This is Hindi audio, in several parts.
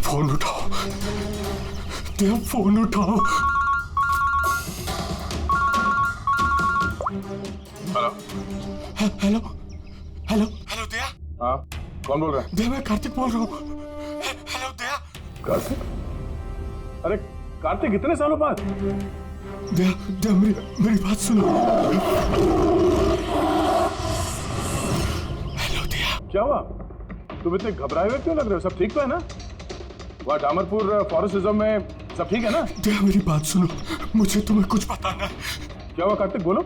फोन उठाओ, देव फोन उठाओ। हेलो हेलो हेलो हेलो दया। हाँ, कौन बोल रहा है? दया, मैं कार्तिक बोल रहा हूँ। हेलो दया। कार्तिक? अरे कार्तिक, इतने सालों बाद? दया दया, मेरी बात सुनो। हेलो दया। क्या हुआ? तुम इतने घबराए हुए क्यों लग रहे हो? सब ठीक तो है ना? वहाँ डामरपुर फॉरेस्ट रिजर्व में सब ठीक है ना? दया, मेरी बात सुनो, मुझे तुम्हें कुछ बताना है। क्या हुआ कार्तिक, बोलो।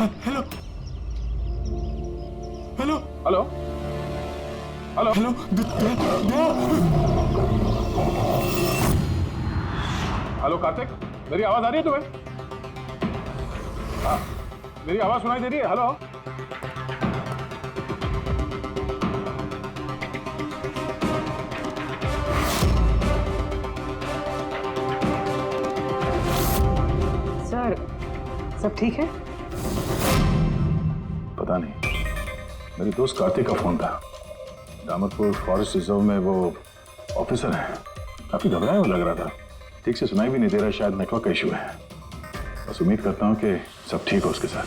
Hello hello hello hello hello Daya. Hello Kartik, मेरी आवाज आ रही है तुम्हें? हाँ, मेरी आवाज सुनाई दे रही है? हेलो सर, सब ठीक है? पता नहीं, मेरे दोस्त कार्तिक का फोन था। डामरपुर फॉरेस्ट रिजर्व में वो ऑफिसर है, काफी घबराया हुआ लग रहा था। ठीक से सुनाई भी नहीं दे रहा, शायद नेटवर्क का इशू है। बस उम्मीद करता हूँ कि सब ठीक हो उसके साथ।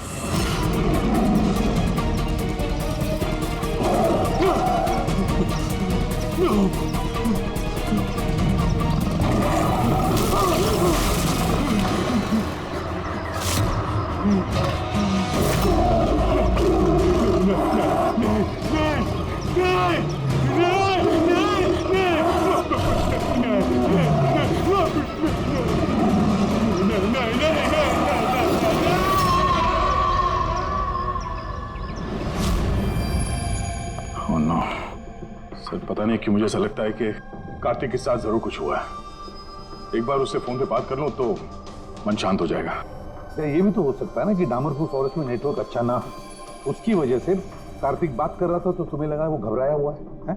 सर, पता नहीं क्यों मुझे ऐसा लगता है कि कार्तिक के साथ जरूर कुछ हुआ है। एक बार उससे फोन पे बात कर लूं तो मन शांत हो जाएगा। ये भी तो हो सकता है ना कि डामरपुर फॉरेस्ट में नेटवर्क अच्छा ना हो, उसकी वजह से कार्तिक बात कर रहा था तो तुम्हें लगा वो घबराया हुआ है?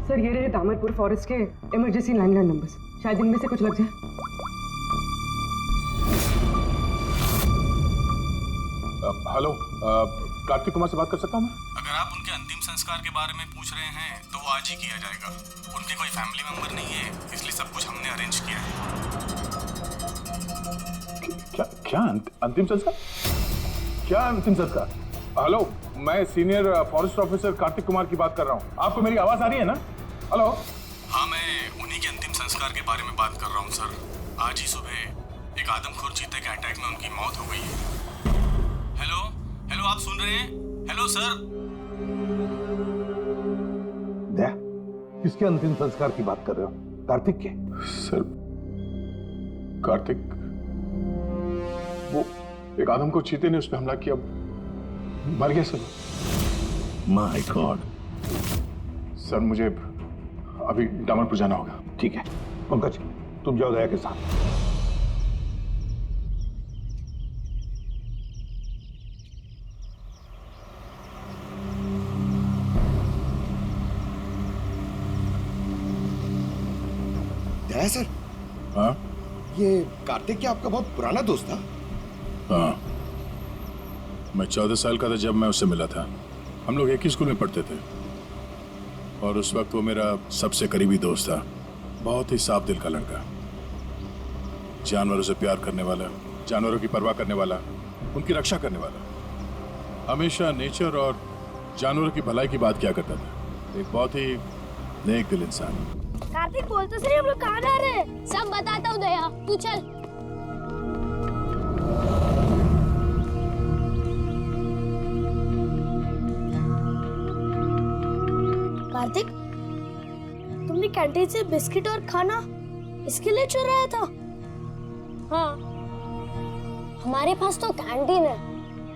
सर ये रहे डामरपुर फॉरेस्ट के इमरजेंसी लैंडलाइन नंबर्स, शायद इनमें से कुछ लग जाए। हेलो, कार्तिक कुमार से बात कर सकता हूँ मैं? अगर आप उनके अंतिम संस्कार के बारे में पूछ रहे हैं तो वो आज ही किया जाएगा। उनके कोई फैमिली मेंबर नहीं है, इसलिए सब कुछ हमने अरेंज किया है। क्या अंतिम संस्कार? क्या अंतिम संस्कार? हेलो, मैं senior forest officer Kartik Kumar की बात कर रहा हूँ। आपको मेरी आवाज आ रही है ना? हेलो। हाँ, मैं उन्हीं के अंतिम संस्कार के बारे में बात कर रहा हूँ सर। आज ही सुबह एक आदमखोर चीते के अटैक में उनकी मौत हो गई है। हेलो हेलो, आप सुन रहे हैं? Hello sir. दया, किसके अंतिम संस्कार की बात कर रहे हो? कार्तिक के? सर, कार्तिक, वो एक आदम को चीते ने उस पर हमला किया, मर गया सर। My God. सर, मुझे अभी डामरपुर जाना होगा। ठीक है पंकज, तुम जाओ दया के साथ। दया सर, हाँ ये कार्तिक क्या आपका बहुत पुराना दोस्त था? हाँ, मैं 14 साल का था जब मैं उससे मिला था। हम लोग एक ही स्कूल में पढ़ते थे और उस वक्त वो मेरा सबसे करीबी दोस्त था। बहुत ही साफ दिल का लड़का, जानवरों से प्यार करने वाला, जानवरों की परवाह करने वाला, उनकी रक्षा करने वाला, हमेशा नेचर और जानवरों की भलाई की बात किया करता था। एक बहुत ही नेक दिल इंसान। कार्तिक बोल तो सही, हम लोग कहाँ जा रहे हैं? सब बताता हूँ दया, तू चल। कार्तिक, तुमने कैंटीन से बिस्किट और खाना इसके लिए चुराया था? हाँ, हमारे पास तो कैंटीन है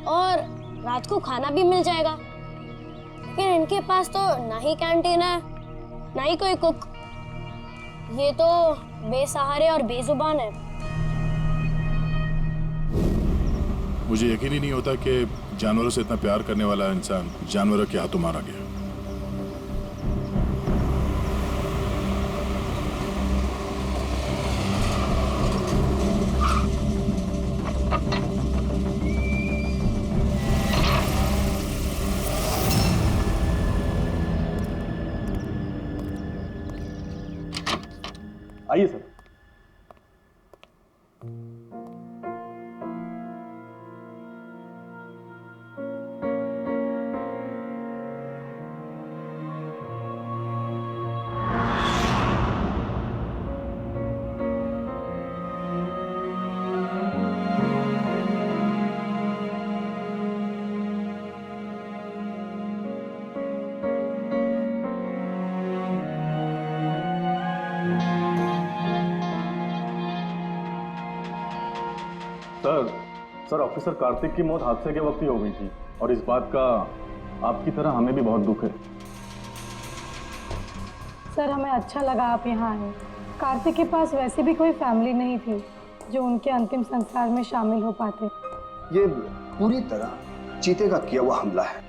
और रात को खाना भी मिल जाएगा, लेकिन इनके पास तो ना ही कैंटीन है ना ही कोई कुक। ये तो बेसहारे और बेजुबान है। मुझे यकीन ही नहीं होता कि जानवरों से इतना प्यार करने वाला इंसान जानवरों के हाथों मारा गया। आइए सर। सर ऑफिसर कार्तिक की मौत हादसे के वक्त ही हो गई थी और इस बात का आपकी तरह हमें भी बहुत दुख है। सर हमें अच्छा लगा आप यहाँ आए। कार्तिक के पास वैसे भी कोई फैमिली नहीं थी जो उनके अंतिम संस्कार में शामिल हो पाते। ये पूरी तरह चीते का किया हुआ हमला है,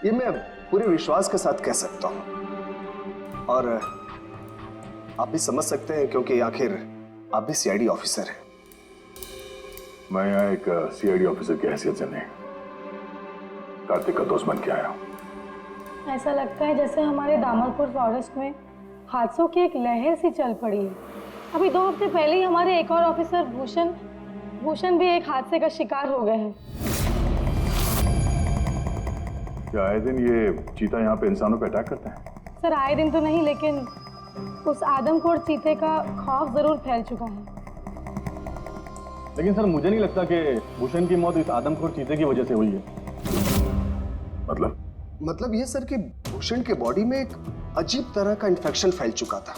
ये मैं पूरे विश्वास के साथ कह सकता हूँ। और आप भी समझ सकते हैं क्योंकि आखिर आप भी सीआईडी ऑफिसर हैं। मैं यहाँ एक सीआईडी ऑफिसर की हैसियत से नहीं, कार्तिक का दोस्त बन के आया हूँ। ऐसा लगता है जैसे हमारे दामरपुर फॉरेस्ट में हादसों की एक लहर सी चल पड़ी है। अभी 2 हफ्ते पहले ही हमारे एक और ऑफिसर भूषण भी एक हादसे का शिकार हो गए हैं। क्या आए दिन ये चीता यहाँ पे इंसानों पे अटैक करते हैं? सर आए दिन तो नहीं, लेकिन उस आदमखोर चीते का खौफ जरूर फैल चुका है। लेकिन सर मुझे नहीं लगता कि भूषण की मौत इस आदमखोर चीते की वजह से हुई है। मतलब ये सर कि भूषण के बॉडी में एक अजीब तरह का इन्फेक्शन फैल चुका था,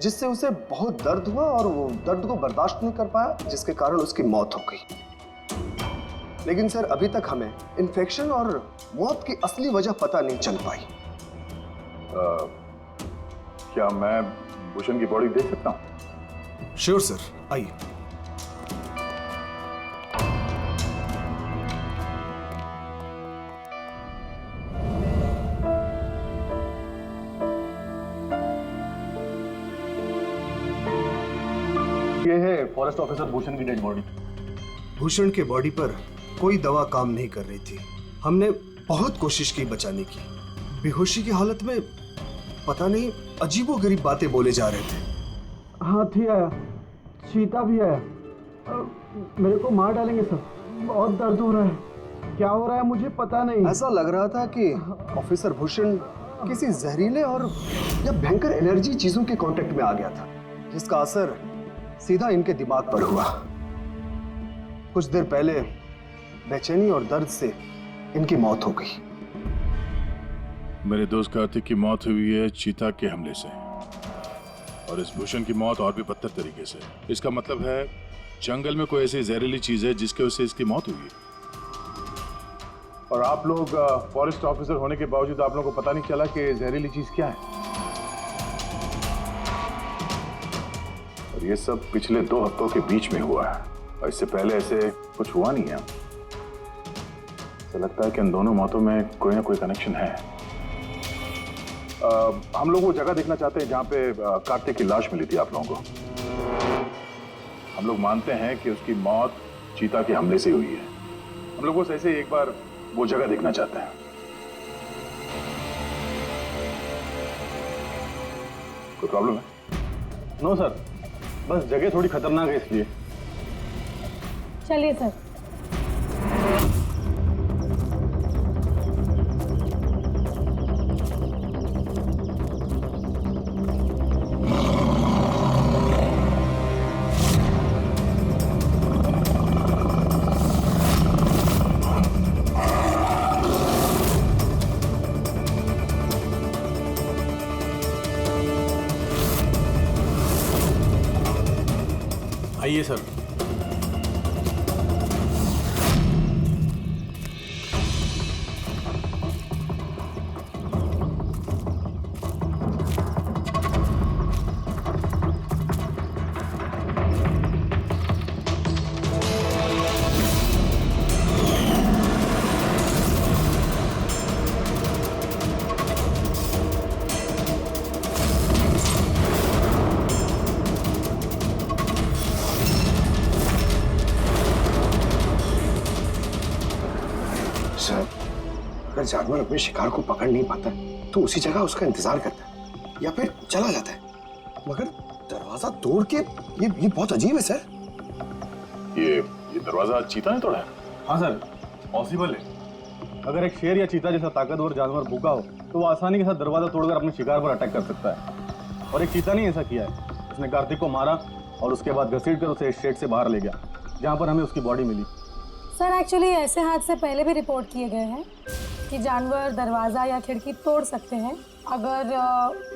जिससे उसे बहुत दर्द हुआ और वो दर्द को बर्दाश्त नहीं कर पाया, जिसके कारण उसकी मौत हो गई। लेकिन सर अभी तक हमें इन्फेक्शन और मौत की असली वजह पता नहीं चल पाई। क्या मैं भूषण की बॉडी देख सकता हूँ? श्योर सर, आइए। ये है फॉरेस्ट ऑफिसर भूषण की डेड बॉडी। भूषण के बॉडी पर कोई दवा काम नहीं कर रही थी। हमने बहुत कोशिश की बचाने की। बेहोशी की हालत में पता नहीं अजीबोगरीब बातें बोले जा रहे थे। हाथी आया, चीता भी आया, मेरे को मार डालेंगे सर, बहुत दर्द हो रहा है। क्या हो रहा है मुझे पता नहीं। ऐसा लग रहा था कि ऑफिसर भूषण किसी जहरीले और या भयंकर एनर्जी चीजों के कांटेक्ट में आ गया था, जिसका असर सीधा इनके दिमाग पर हुआ। कुछ देर पहले बेचैनी और दर्द से इनकी मौत हो गई। मेरे दोस्त कार्तिक की मौत हुई है चीता के हमले से, और इस भूषण की मौत और भी बदतर तरीके से। इसका मतलब है जंगल में कोई ऐसी जहरीली चीज है जिसके वजह से इसकी मौत हुई है। और आप लोग फॉरेस्ट ऑफिसर होने के बावजूद आप लोगों को पता नहीं चला कि जहरीली चीज क्या है। और ये सब पिछले 2 हफ्तों के बीच में हुआ है, और इससे पहले ऐसे कुछ हुआ नहीं है। ऐसा लगता है कि इन दोनों मौतों में कोई ना कोई कनेक्शन है। हम लोग वो जगह देखना चाहते हैं जहां पे कार्तिक की लाश मिली थी आप लोगों को। हम लोग मानते हैं कि उसकी मौत चीता के हमले से हुई है। हम लोग बस ऐसे ही एक बार वो जगह देखना चाहते हैं। कोई प्रॉब्लम है? नो सर, बस जगह थोड़ी खतरनाक है इसलिए। चलिए सर। आइए सर। अगर जानवर अपने शिकार को पकड़ नहीं पाता तो उसी जगह उसका इंतजार करता है या फिर चला जाता है, मगर दरवाजा तोड़ के ये बहुत अजीब है सर। ये दरवाजा चीता ने तोड़ा है? हाँ सर, पॉसिबल है। अगर एक शेर या चीता जैसा ताकतवर जानवर भूखा हो तो वो आसानी के साथ दरवाजा तोड़कर अपने शिकार पर अटैक कर सकता है। और एक चीता ने ऐसा किया है। उसने कार्तिक को मारा और उसके बाद घसीटकर उसे शेड से बाहर ले गया, जहाँ पर हमें उसकी बॉडी मिली। सर एक्चुअली ऐसे हादसे पहले भी रिपोर्ट किए गए हैं कि जानवर दरवाज़ा या खिड़की तोड़ सकते हैं अगर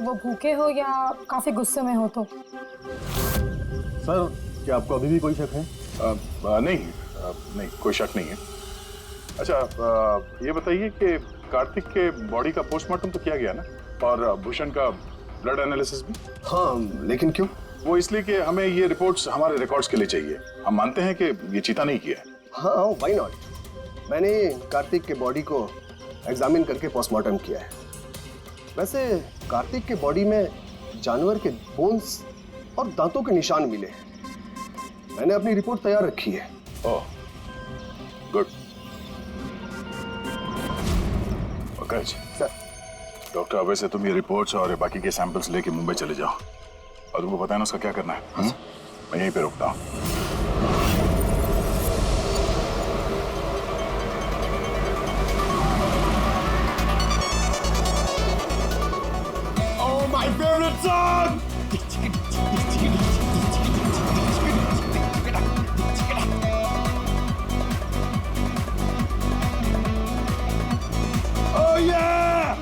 वो भूखे हो या काफ़ी गुस्से में हो तो। सर, क्या आपको अभी भी कोई शक है? नहीं, कोई शक नहीं है। अच्छा, ये बताइए कि कार्तिक के बॉडी का पोस्टमार्टम तो किया गया ना, और भूषण का ब्लड एनालिसिस भी? हाँ, लेकिन क्यों? वो इसलिए कि हमें ये रिपोर्ट्स हमारे रिकॉर्ड्स के लिए चाहिए। हम मानते हैं कि ये चीता नहीं किया है। हाँ, व्हाई नॉट। मैंने कार्तिक के बॉडी को एग्जामिन करके पोस्टमार्टम किया है। वैसे कार्तिक के बॉडी में जानवर के बोन्स और दांतों के निशान मिले हैं। मैंने अपनी रिपोर्ट तैयार रखी है। ओह, गुड। Okay sir. डॉक्टर, अब से तुम ये रिपोर्ट्स और बाकी के सैंपल्स लेके मुंबई चले जाओ, और तुमको पता है ना उसका क्या करना है। मैं यहीं पे रुकता हूँ। My favorite song! Oh yeah!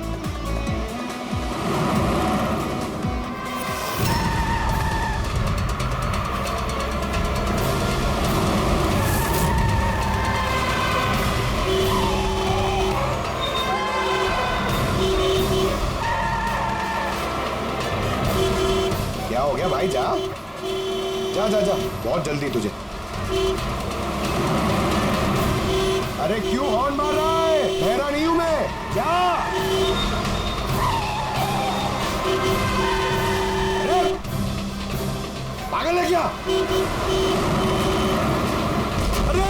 क्या हो गया भाई? जा जा जा जा, बहुत जल्दी तुझे। अरे क्यों हॉर्न मार रहा है? बहरा नहीं हूं मैं। जा। अरे पागल है क्या? अरे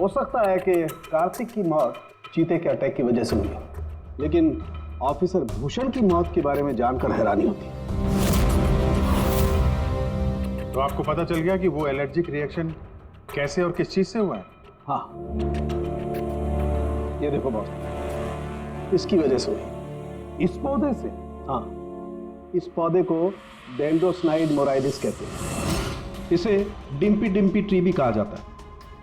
हो सकता है कि कार्तिक की मौत चीते के अटैक की वजह से हुई, लेकिन ऑफिसर भूषण की मौत के बारे में जानकर हैरानी होती है। तो आपको पता चल गया कि वो एलर्जिक रिएक्शन कैसे और किस चीज से हुआ है? हाँ, ये देखो बॉस, इसकी वजह से हुई। इस पौधे से? हाँ, इस पौधे को डेंड्रोस्नाइड मोराइडिस कहते हैं। इसे डिम्पी डिम्पी ट्री भी कहा जाता है।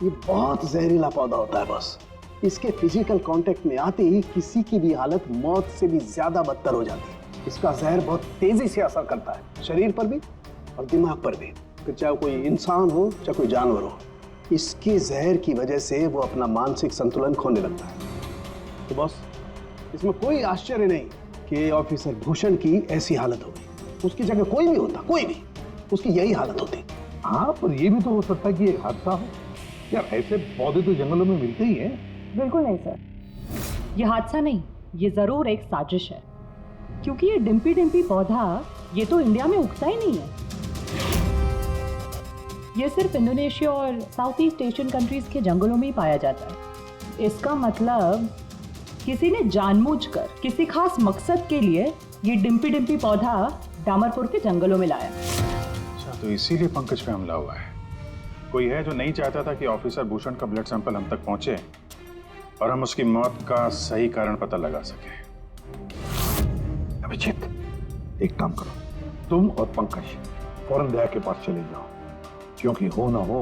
ये बहुत जहरीला पौधा होता है बॉस। इसके फिजिकल कांटेक्ट में आते ही किसी की भी हालत मौत से भी ज्यादा बदतर हो जाती है। इसका जहर बहुत तेजी से असर करता है, शरीर पर भी और दिमाग पर भी, फिर चाहे कोई इंसान हो चाहे कोई जानवर हो। इसके जहर की वजह से वो अपना मानसिक संतुलन खोने लगता है। तो बॉस, इसमें कोई आश्चर्य नहीं कि ऑफिसर भूषण की ऐसी हालत हो गई। उसकी जगह कोई भी होता, कोई भी, उसकी यही हालत होती। हाँ, पर ये भी तो हो सकता है कि एक हादसा हो। यार, ऐसे पौधे तो जंगलों में मिलते ही हैं। बिल्कुल नहीं सर, ये हादसा नहीं, ये जरूर एक साजिश है, क्योंकि ये डिम्पी डिम्पी पौधा ये तो इंडिया में उगता ही नहीं है। ये सिर्फ इंडोनेशिया और साउथ ईस्ट एशियन कंट्रीज के जंगलों में ही पाया जाता है। इसका मतलब किसी ने जानबूझकर किसी खास मकसद के लिए ये डिम्पी डिम्पी पौधा डामरपुर के जंगलों में लाया। अच्छा, तो इसीलिए पंकज पे हमला हुआ है। कोई है जो नहीं चाहता था कि ऑफिसर भूषण का ब्लड सैंपल हम तक पहुंचे और हम उसकी मौत का सही कारण पता लगा सके। अभिजीत, एक काम करो, तुम और पंकज फौरन दया के पास चले जाओ, क्योंकि हो ना हो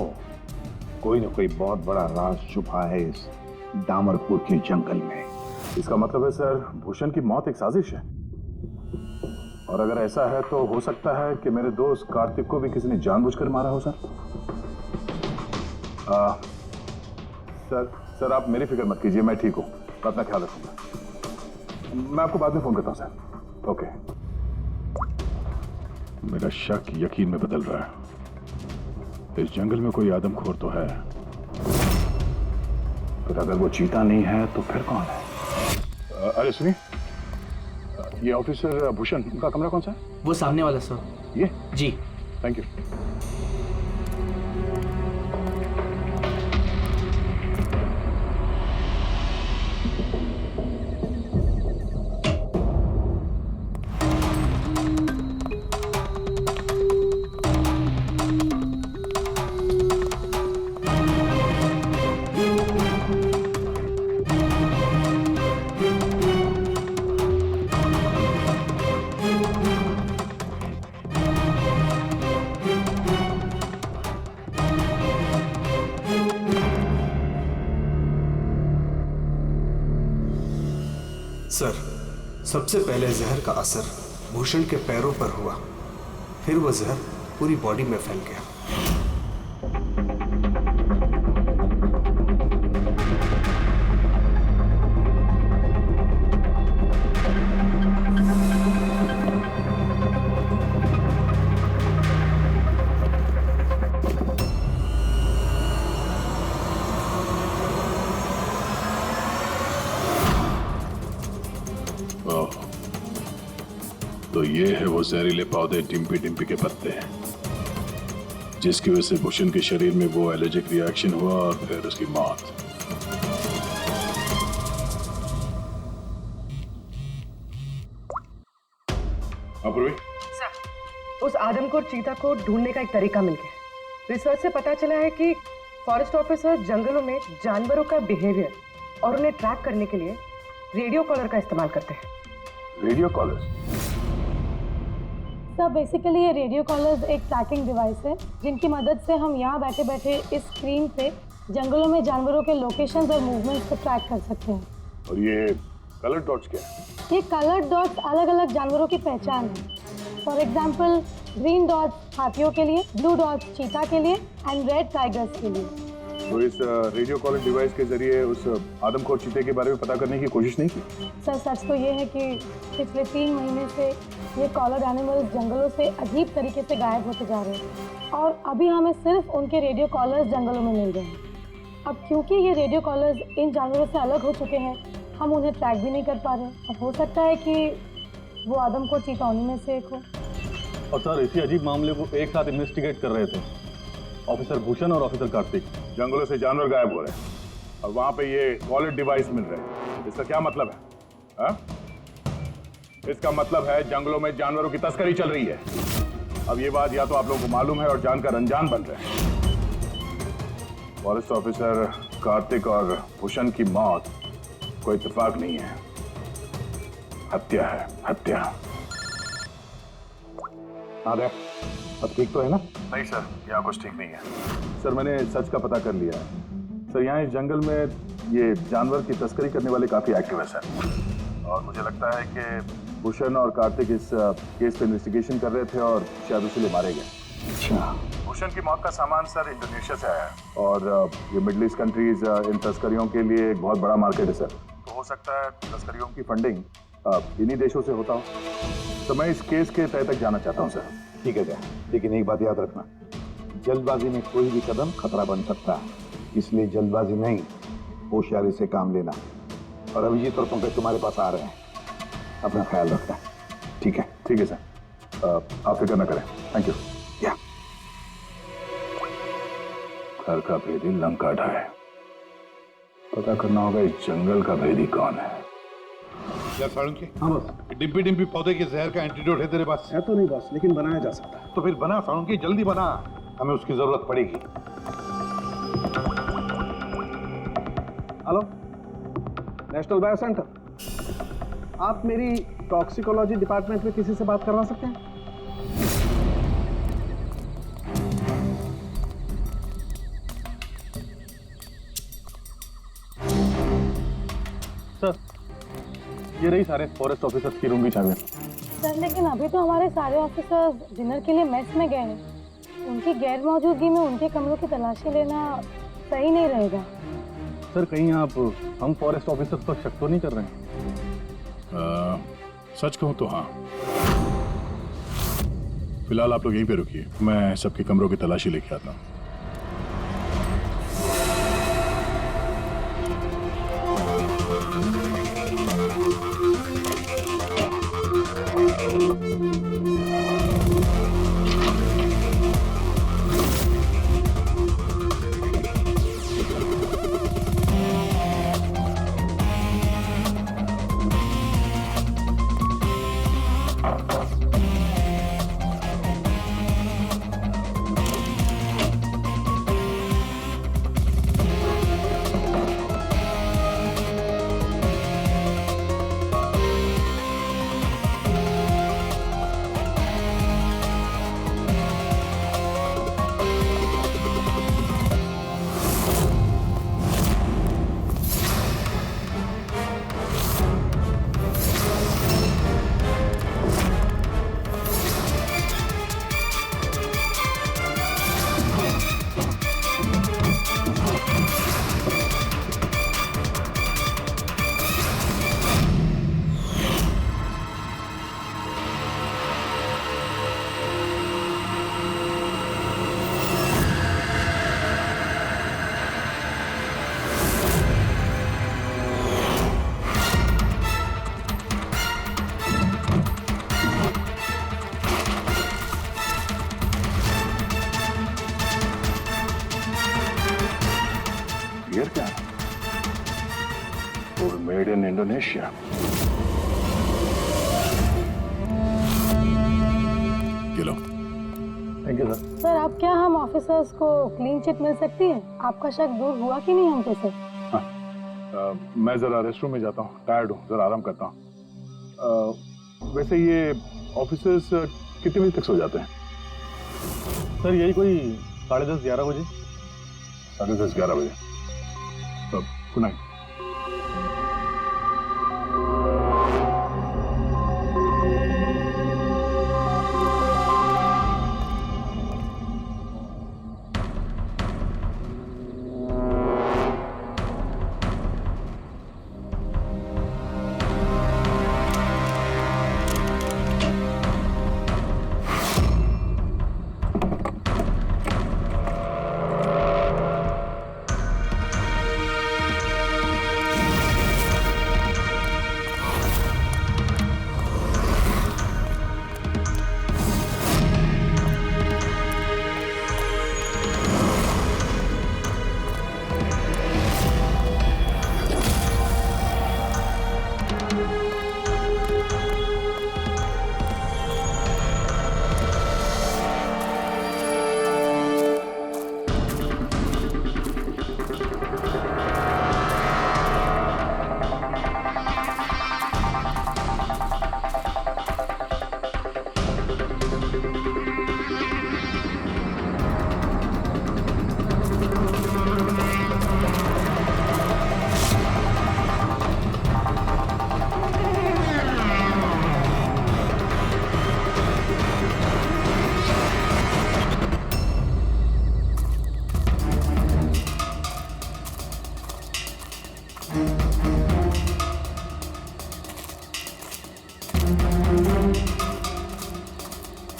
कोई ना कोई बहुत बड़ा राज छुपा है इस डामरपुर के जंगल में। इसका मतलब है सर, भूषण की मौत एक साजिश है, और अगर ऐसा है तो हो सकता है कि मेरे दोस्त कार्तिक को भी किसी ने जानबूझकर मारा हो। सर आप मेरी फिक्र मत कीजिए, मैं ठीक हूँ, मैं अपना ख्याल रखूंगा। मैं आपको बाद में फोन करता हूँ सर। ओके। मेरा शक यकीन में बदल रहा है। इस जंगल में कोई आदमखोर तो है, फिर अगर वो चीता नहीं है तो फिर कौन है? अरे सुनिए, ये ऑफिसर भूषण, उनका कमरा कौन सा है? वो सामने वाला सर। ये? जी, थैंक यू। सर, सबसे पहले जहर का असर भूषण के पैरों पर हुआ, फिर वो जहर पूरी बॉडी में फैल गया। तो ये है वो जहरीले पौधे डिम्पी डिम्पी के पत्ते, जिसकी वजह से भूषण के शरीर में वो एलर्जिक रिएक्शन हुआ और फिर उसकी मौत। अपूर्वी, सर, उस आदमखोर चीता को ढूंढने का एक तरीका मिल गया। रिसर्च से पता चला है कि फॉरेस्ट ऑफिसर जंगलों में जानवरों का बिहेवियर और उन्हें ट्रैक करने के लिए रेडियो कॉलर का इस्तेमाल करते हैं। Radio collars? सर, बेसिकली ये रेडियो कॉलर्स एक ट्रैकिंग डिवाइस है, जिनकी मदद से हम यहाँ बैठे बैठे इस स्क्रीन पे जंगलों में जानवरों के लोकेशंस और मूवमेंट्स को ट्रैक कर सकते हैं। और ये कलर डॉट्स क्या है? ये कलर्ड डॉट्स अलग अलग जानवरों की पहचान है। फॉर एग्जाम्पल, ग्रीन डॉट्स हाथियों के लिए, ब्लू डॉट्स चीता के लिए एंड रेड टाइगर्स के लिए। तो इस रेडियो कॉलर डिवाइस के जरिए उस आदमखोर चीते के बारे में पता करने की कोशिश नहीं की? सर, सच तो ये है कि पिछले 3 महीने से ये कॉलर्ड एनिमल्स जंगलों से अजीब तरीके से गायब होते जा रहे हैं, और अभी हमें सिर्फ उनके रेडियो कॉलर्स जंगलों में मिल रहे हैं। अब क्योंकि ये रेडियो कॉलर्स इन जानवरों से अलग हो चुके हैं, हम उन्हें ट्रैक भी नहीं कर पा रहे। अब हो सकता है कि वो आदमखोर चीता उन्हीं में से एक हो। और सर, इसी अजीब मामले को एक साथ इन्वेस्टिगेट कर रहे थे ऑफिसर भूषण और ऑफिसर कार्तिक। जंगलों से जानवर गायब हो रहे हैं, और वहां पे ये कॉलेज डिवाइस मिल रहे हैं। इसका क्या मतलब है? हा? इसका मतलब है जंगलों में जानवरों की तस्करी चल रही है। अब ये बात या तो आप लोगों को मालूम है और जानकर अनजान बन रहे हैं। फॉरेस्ट ऑफिसर कार्तिक और भूषण की मौत कोई इत्तेफाक नहीं है, हत्या है, हत्या। हाँ देख, अब ठीक तो है ना? नहीं सर, यहाँ कुछ ठीक नहीं है। सर मैंने सच का पता कर लिया है। सर यहाँ इस जंगल में ये जानवर की तस्करी करने वाले काफी एक्टिव है सर, और मुझे लगता है कि भूषण और कार्तिक इस केस पे इन्वेस्टिगेशन कर रहे थे और शायद उसीलिए मारे गए। अच्छा। भूषण की मौत का सामान सर इंडोनेशिया से आया है और ये मिडिल ईस्ट कंट्रीज इन तस्करियों के लिए एक बहुत बड़ा मार्केट है सर। तो हो सकता है तस्करियों की फंडिंग इन्हीं देशों से होता हो। तो मैं इस केस के तह तक जाना चाहता हूँ सर। ठीक है क्या, लेकिन एक बात याद रखना, जल्दबाजी में कोई भी कदम खतरा बन सकता है, इसलिए जल्दबाजी नहीं, होशियारी से काम लेना। और अभिजीत और पंकज तुम्हारे पास आ रहे हैं, अपना ख्याल रखना। ठीक है? ठीक है सर, आप फिक्र न करें। Thank you. या घर का भेदी लंका ढाए, पता करना होगा इस जंगल का भेदी कौन है। क्या साळुंखे? हाँ बस, डिम्पी डिम्पी पौधे के जहर का एंटीडोट है तेरे पास? है तो नहीं बस, लेकिन बनाया जा सकता है। तो फिर बना साळुंखे, जल्दी बना, हमें उसकी जरूरत पड़ेगी। हेलो, नेशनल बायो सेंटर, आप मेरी टॉक्सिकोलॉजी डिपार्टमेंट में किसी से बात करवा सकते हैं? सर ये रही सारे फॉरेस्ट ऑफिसर्स की रूम की चाबियां। सर लेकिन अभी तो हमारे सारे ऑफिसर्स डिनर के लिए मेस में गए हैं। उनकी गैर मौजूदगी में उनके कमरों की तलाशी लेना सही नहीं रहेगा। सर कहीं आप हम फॉरेस्ट ऑफिसर्स पर शक तो नहीं कर रहे हैं? सच कहूँ तो हाँ। फिलहाल आप लोग यहीं पे रुकिए, मैं सबके कमरों की तलाशी लेके आता हूँ। Here क्या? Food made in Indonesia. ये लो। Thank you sir. सर अब क्या हम ऑफिसर्स को क्लीन चिट मिल सकती है? आपका शक दूर हुआ कि नहीं हमसे सर? हाँ, मैं जरा रेस्टरूम में जाता हूँ, टायर्ड हूँ, जरा आराम करता हूँ। वैसे ये ऑफिसर्स कितने बजे तक सो जाते हैं? सर यही कोई 10:30-11 बजे। 10:30-11 बजे। Good night.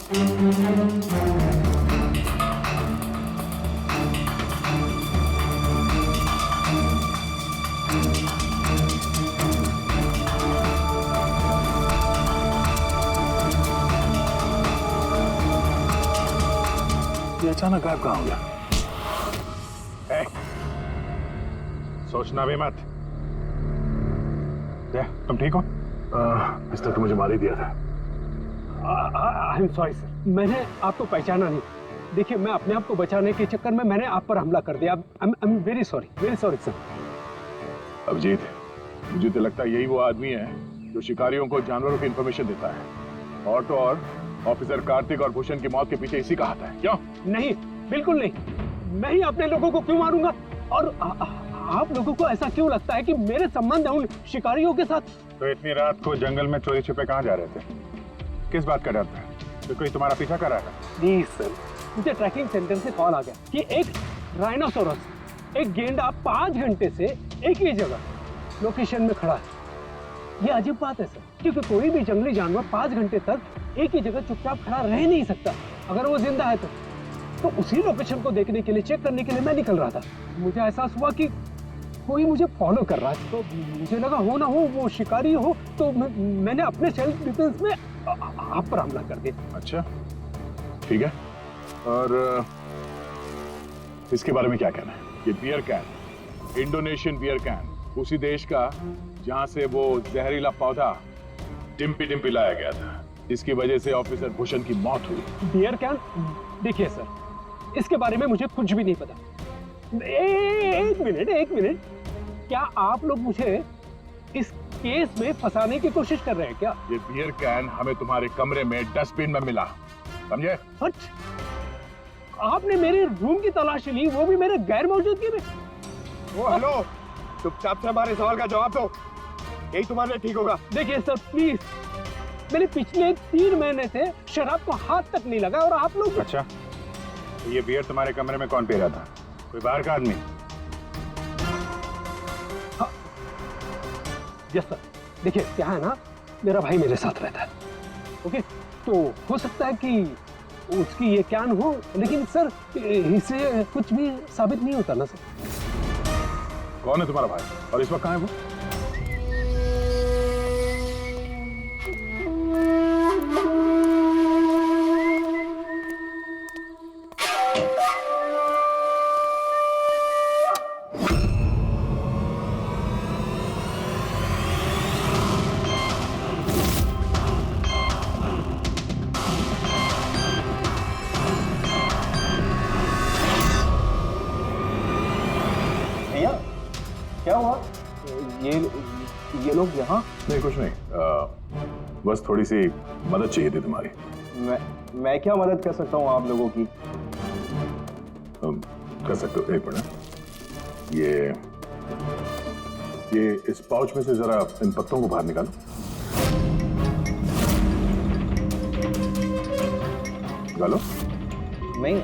ये अचानक गायब कहाँ हो गया? सोचना भी मत। तुम ठीक हो? इस तक तो मुझे मार ही दिया था। आई एम सॉरी सर, मैंने आपको पहचाना नहीं। देखिए, मैं अपने आप को बचाने के चक्कर में मैंने आप पर हमला कर दिया। I am very sorry sir. Abhijit, मुझे तो लगता है यही वो आदमी है जो शिकारियों को जानवरों की इंफॉर्मेशन देता है। और तो और ऑफिसर कार्तिक और भूषण की मौत के पीछे इसी का हाथ है। क्यों? नहीं, बिल्कुल नहीं। मैं ही अपने लोगों को क्यों मारूंगा? और आप लोगों को ऐसा क्यों लगता है कि मेरे संबंध है उन शिकारियों के साथ? तो इतनी रात को जंगल में चोरी छिपे कहाँ जा रहे थे? किस बात का डर था? तो कोई तुम्हारा पीछा कर रहा था? प्लीज सर, मुझे ट्रैकिंग सेंटर से कॉल आ गया कि एक राइनोसोरस, एक गेंडा 5 घंटे से एक ही जगह लोकेशन में खड़ा है। ये अजीब बात है सर, क्योंकि कोई भी जंगली जानवर 5 घंटे तक एक ही जगह चुपचाप खड़ा रह नहीं सकता। अगर वो जिंदा है तो उसी लोकेशन को देखने के लिए, चेक करने के लिए मैं निकल रहा था। मुझे एहसास हुआ कि कोई मुझे फॉलो कर रहा है, तो मुझे लगा हो ना हो वो शिकारी हो, तो मैंने अपने सेल्फ डिफेंस में आप पर हमला कर दिया। अच्छा, ठीक है। और इसके बारे में क्या कहना है? ये beer can, Indonesian beer can, उसी देश का जहां से वो जहरीला पौधा डिम्पी डिम्पी लाया गया था, जिसकी वजह से ऑफिसर भूषण की मौत हुई। Beer can? देखिए सर, इसके बारे में मुझे कुछ भी नहीं पता। एक मिनट, क्या आप लोग मुझे इस केस में फंसाने की कोशिश कर रहे हैं क्या? ये बियर कैन हमें तुम्हारे कमरे में डस्टबिन में मिला, समझे? आपने मेरे रूम की तलाशी ली, वो भी मेरे गैर मौजूदगी में। ओ हेलो, चुपचाप से हमारे सवाल का जवाब दो, यही तुम्हारे लिए ठीक होगा। देखिए सर प्लीज, मैंने पिछले 3 महीने से शराब को हाथ तक नहीं लगा और आप लोग। अच्छा, तो ये बियर तुम्हारे कमरे में कौन पी रहा था? कोई बाहर का आदमी? हाँ। यस सर, देखिए क्या है ना, मेरा भाई मेरे साथ रहता है, ओके? तो हो सकता है कि उसकी ये कैन हो, लेकिन सर इससे कुछ भी साबित नहीं होता ना सर। कौन है तुम्हारा भाई और इस वक्त कहाँ है वो? क्या हुआ? ये लोग यहाँ? नहीं, कुछ नहीं, बस थोड़ी सी मदद चाहिए थी तुम्हारी। मैं क्या मदद कर सकता हूँ आप लोगों की? कर सकते हो। एक मिनट, ये इस पाउच में से जरा इन पत्तों को बाहर निकालो। निकालो। नहीं,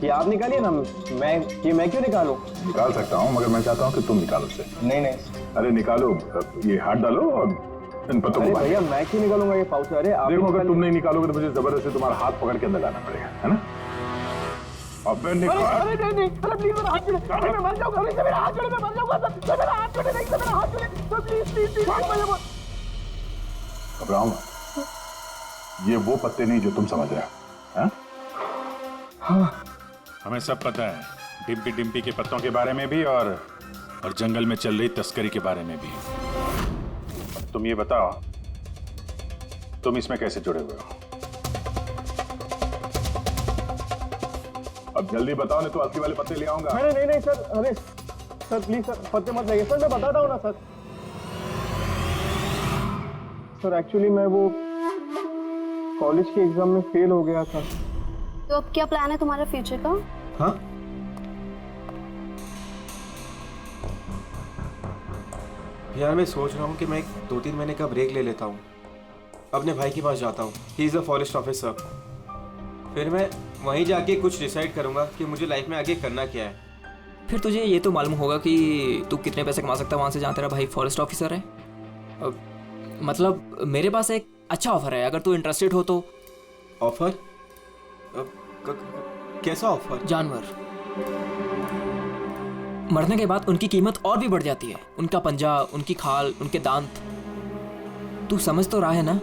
ये आप निकालिए ना, मैं क्यों निकालूं? निकाल सकता हूँ, मगर मैं चाहता हूँ कि तुम निकालो उसे। नहीं। अरे निकालो, ये हाथ डालो और इन पत्तों को। भैया मैं क्यों निकालूंगा ये पाउच? अरे आप देखो, अगर तुम नहीं निकालोगे तो मुझे जबरदस्ती तुम्हारा हाथ पकड़ के अंदर लाना पड़ेगा, है ना? अबे निकाल। अरे नहीं, अरे प्लीज मेरा हाथ छोड़े, मैं मर जाऊंगा, अरे मेरा हाथ छोड़े, मैं मर जाऊंगा सर, मेरा हाथ छोड़े, नहीं मेरा हाथ छोड़े, प्लीज। घबराओ मत, ये वो पत्ते नहीं जो तुम समझ रहे हो, हैं? हाँ, हमें सब पता है, डिम्पी के पत्तों के बारे में भी और जंगल में चल रही तस्करी के बारे में भी। तुम ये बताओ, तुम इसमें कैसे जुड़े हुए हो? अब जल्दी बताओ, नहीं तो असली वाले पत्ते ले आऊंगा। नहीं सर, अरे सर प्लीज सर, पत्ते मत लाइए सर, मैं बताता हूँ ना सर। सर एक्चुअली मैं वो कॉलेज के एग्जाम में फेल हो गया था। तो अब क्या प्लान है तुम्हारे फ्यूचर का? हाँ? यार मैं सोच रहा हूँ कि मैं 2-3 महीने का ब्रेक ले लेता हूँ, अपने भाई के पास जाता हूँ, he is a forest officer. फिर मैं वहीं जाके कुछ डिसाइड करूँगा कि मुझे लाइफ में आगे करना क्या है। फिर तुझे ये तो मालूम होगा कि तू कितने पैसे कमा सकता है वहाँ से जहाँ तेरा भाई फॉरेस्ट ऑफिसर है। मतलब मेरे पास एक अच्छा ऑफर है, अगर तू इंटरेस्टेड हो तो। ऑफर? कैसा ऑफर? जानवर मरने के बाद उनकी कीमत और भी बढ़ जाती है। उनका पंजा, उनकी खाल, उनके दांत, तू समझ तो रहा है ना?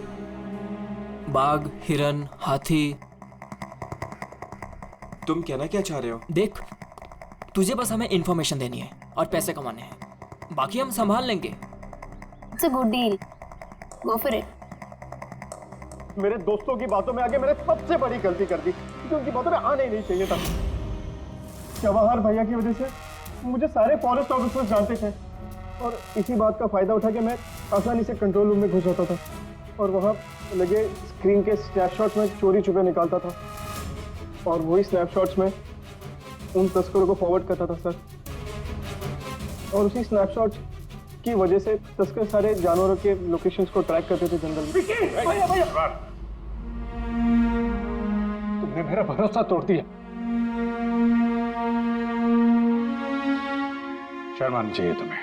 बाघ, हिरन, हाथी। तुम कहना क्या चाह रहे हो? देख, तुझे बस हमें इंफॉर्मेशन देनी है और पैसे कमाने हैं, बाकी हम संभाल लेंगे। It's a good deal. Go for it. मेरे दोस्तों की बातों में आके मैंने सबसे बड़ी गलती कर दी, क्योंकि उनकी बातों में आना ही नहीं चाहिए था। जवाहर भैया की वजह से मुझे सारे फॉरेस्ट ऑफिसर्स जानते थे और इसी बात का फायदा उठा के मैं आसानी से कंट्रोल रूम में घुस जाता था और वहाँ लगे स्क्रीन के स्नैपशॉट्स में चोरी छुपे निकालता था और वही स्नैपशॉट्स में उन तस्करों को फॉरवर्ड करता था सर। और उसी स्नैपशॉट्स की वजह से तस्कर सारे जानवरों के लोकेशंस को ट्रैक करते थे जंगल में। तुमने मेरा भरोसा तोड़ दिया। शर्म आनी चाहिए तुम्हें,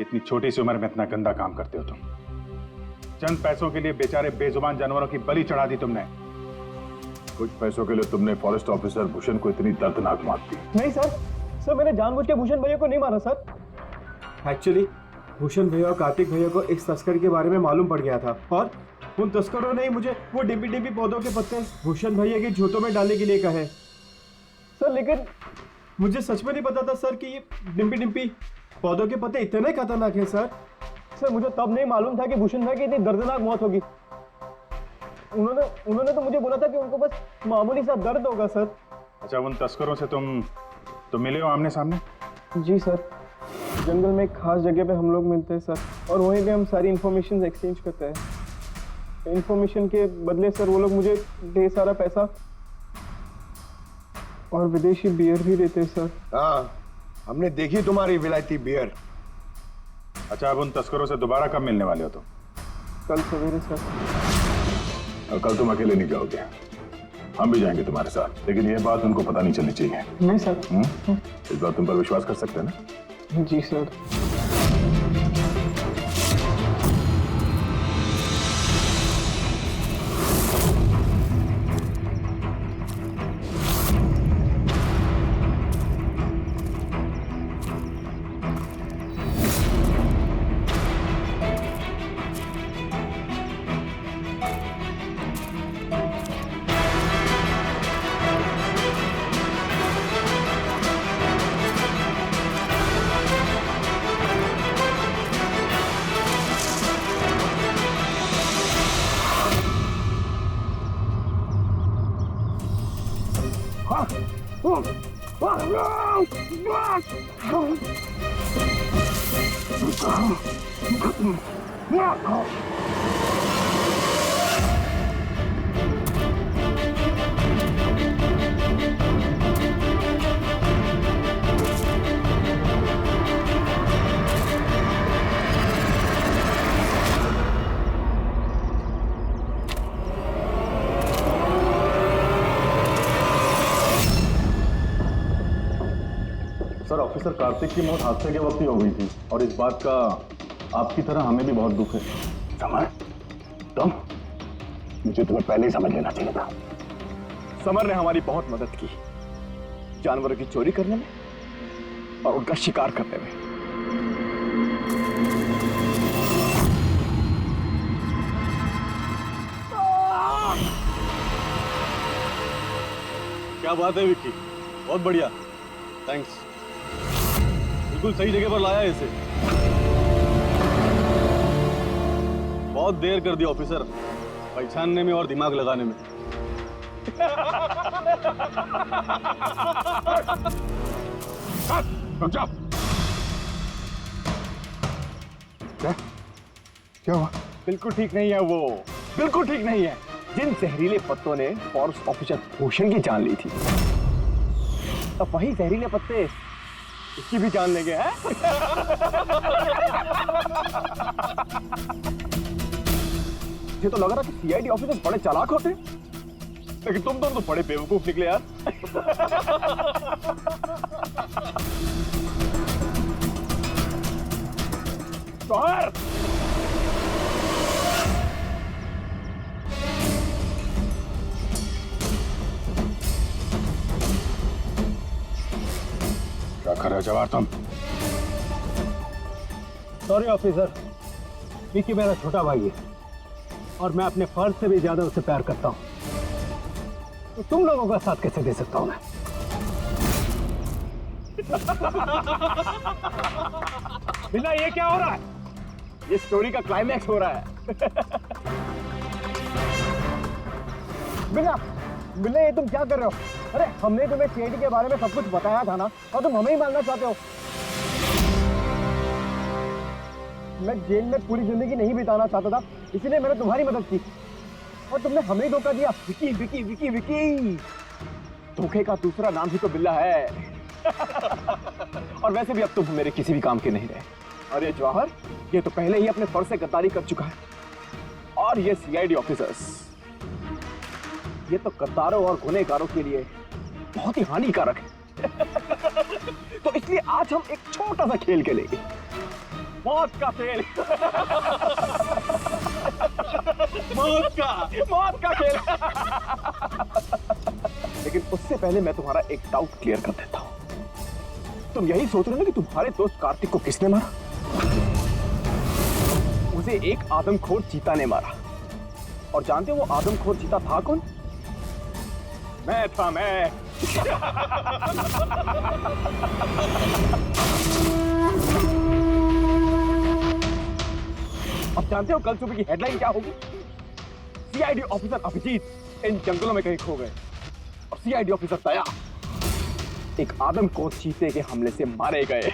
इतनी छोटी सी उम्र में इतना गंदा काम करते हो तुम। चंद पैसों के लिए बेचारे बेजुबान जानवरों की बलि चढ़ा दी तुमने। कुछ पैसों के लिए तुमने फॉरेस्ट ऑफिसर भूषण को इतनी दर्दनाक मौत दी। नहीं सर मैंने जानबूझ के भूषण भैया को नहीं मारा सर। एक्चुअली भूषण भैया और कार्तिक भैया को इस तस्कर के बारे में मालूम पड़ गया था और उन तस्करों ने ही मुझे वो डिम्पी डिम्पी पौधों के पत्ते भूषण भैया के जूतों में डालने के लिए कहे। सर लेकिन मुझे सच में नहीं पता था सर कि ये डिम्पी डिम्पी पौधों के पत्ते इतने खतरनाक हैं सर। सर मुझे तब नहीं मालूम था कि भूषण भाई की इतनी दर्दनाक मौत होगी। उन्होंने तो मुझे बोला था कि उनको बस मामूली सा दर्द होगा सर। अच्छा, उन तस्करों से तुम मिले हो आमने सामने? जी सर, जंगल में एक खास जगह पे हम लोग मिलते हैं सर और वहीं पे हम सारी इन्फॉर्मेशन एक्सचेंज करते हैं। इन्फॉर्मेशन के बदले सर वो लोग मुझे ढेर सारा पैसा और विदेशी बियर भी देते हैं सर। हाँ, हमने देखी तुम्हारी विलायती बियर। अच्छा, अब उन तस्करों से दोबारा कब मिलने वाले हो तुम? कल सवेरे सर। और कल तुम अकेले नहीं जाओगे, हम भी जाएंगे तुम्हारे साथ, लेकिन ये बात उनको पता नहीं चलनी चाहिए। नहीं सर। इस बात तुम पर विश्वास कर सकते हैं ना? जी सर। सर, ऑफिसर कार्तिक की मौत हादसे के वक्त ही हो गई थी और इस बात का आपकी तरह हमें भी बहुत दुख है। समर, तुम, मुझे तुम्हें पहले ही समझ लेना चाहिए था। समर ने हमारी बहुत मदद की, जानवरों की चोरी करने में और उनका शिकार करने में। क्या बात है विक्की, बहुत बढ़िया, थैंक्स। बिल्कुल सही जगह पर लाया है इसे। बहुत देर कर दी ऑफिसर, पहचानने में और दिमाग लगाने में। समझा? क्या हुआ? बिल्कुल ठीक नहीं है वो, बिल्कुल ठीक नहीं है। जिन जहरीले पत्तों ने फॉरेस्ट ऑफिसर भूषण की जान ली थी, अब वही जहरीले पत्ते इसकी भी जान लेंगे हैं? ये तो लग रहा कि सीआईडी ऑफिसर बड़े चालाक होते, लेकिन तुम दोनों तो बड़े बेवकूफ निकले यार। कर रहे हो जवाहर तुम? सॉरी ऑफिसर, विकी मेरा छोटा भाई है और मैं अपने फर्ज से भी ज्यादा उसे प्यार करता हूँ, तो तुम लोगों का साथ कैसे दे सकता हूँ मैं? बिल्ला, ये क्या हो रहा है? ये स्टोरी का क्लाइमैक्स हो रहा है। बिल्ला, बिल्ला, ये तुम क्या कर रहे हो? अरे हमने तुम्हें सीआईडी के बारे में सब कुछ बताया था ना, और तुम हमें ही मारना चाहते हो। मैं जेल में पूरी जिंदगी नहीं बिताना चाहता था, इसलिए मैंने तुम्हारी मदद की, और तुमने हमें धोखा दिया। विकी विकी विकी विकी, धोखे का दूसरा नाम ही तो बिल्ला है। और वैसे भी अब तुम मेरे किसी भी काम के नहीं रहे। और ये जवाहर, ये तो पहले ही अपने फर्ज से गद्दारी कर चुका है। और ये सीआईडी ऑफिसर्स, ये तो गद्दारों और गुनहगारों के लिए बहुत ही हानिकारक है। तो इसलिए आज हम एक छोटा सा खेल खेलेंगे, मौत का खेल। मौत का खेल। लेकिन उससे पहले मैं तुम्हारा एक डाउट क्लियर कर देता हूं। तुम यही सोच रहे हो ना कि तुम्हारे दोस्त कार्तिक को किसने मारा? उसे एक आदमखोर चीता ने मारा। और जानते हो वो आदमखोर चीता था कौन? मैं था, मैं। अब जानते हो कल सुबह की हेडलाइन क्या होगी? सीआईडी ऑफिसर अभिजीत इन जंगलों में कहीं खो गए, और सीआईडी ऑफिसर दया एक आदमखोर चीते के हमले से मारे गए।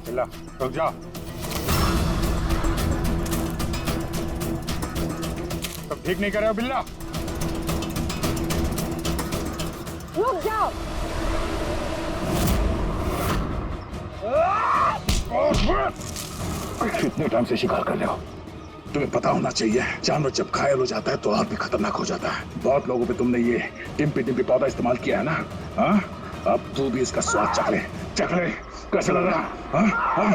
बिल्ला, रुक जाओ। तुम ठीक नहीं कर रहे हो बिल्ला? रुक जाओ। कितने टाइम से शिकार कर रहे हो? तुम्हें पता होना चाहिए, जानवर जब घायल हो जाता है तो और भी खतरनाक हो जाता है। बहुत लोगों पे तुमने ये टिम्पी टिम्पी पौधा इस्तेमाल किया है ना? हाँ, अब तू भी इसका स्वाद चख ले। चख ले, कैसे लग रहा? हाँ हाँ।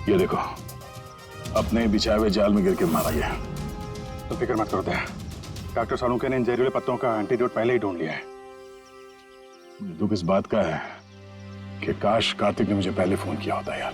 ये देखो, अपने बिछाए हुए जाल में गिर के मारा गया। तो फिक्र मत करो दया, डॉक्टर सालुंके ने इन जहरीले पत्तों का एंटीडोट पहले ही ढूंढ लिया है। मुझे दुख इस बात का है कि काश कार्तिक ने मुझे पहले फोन किया होता यार।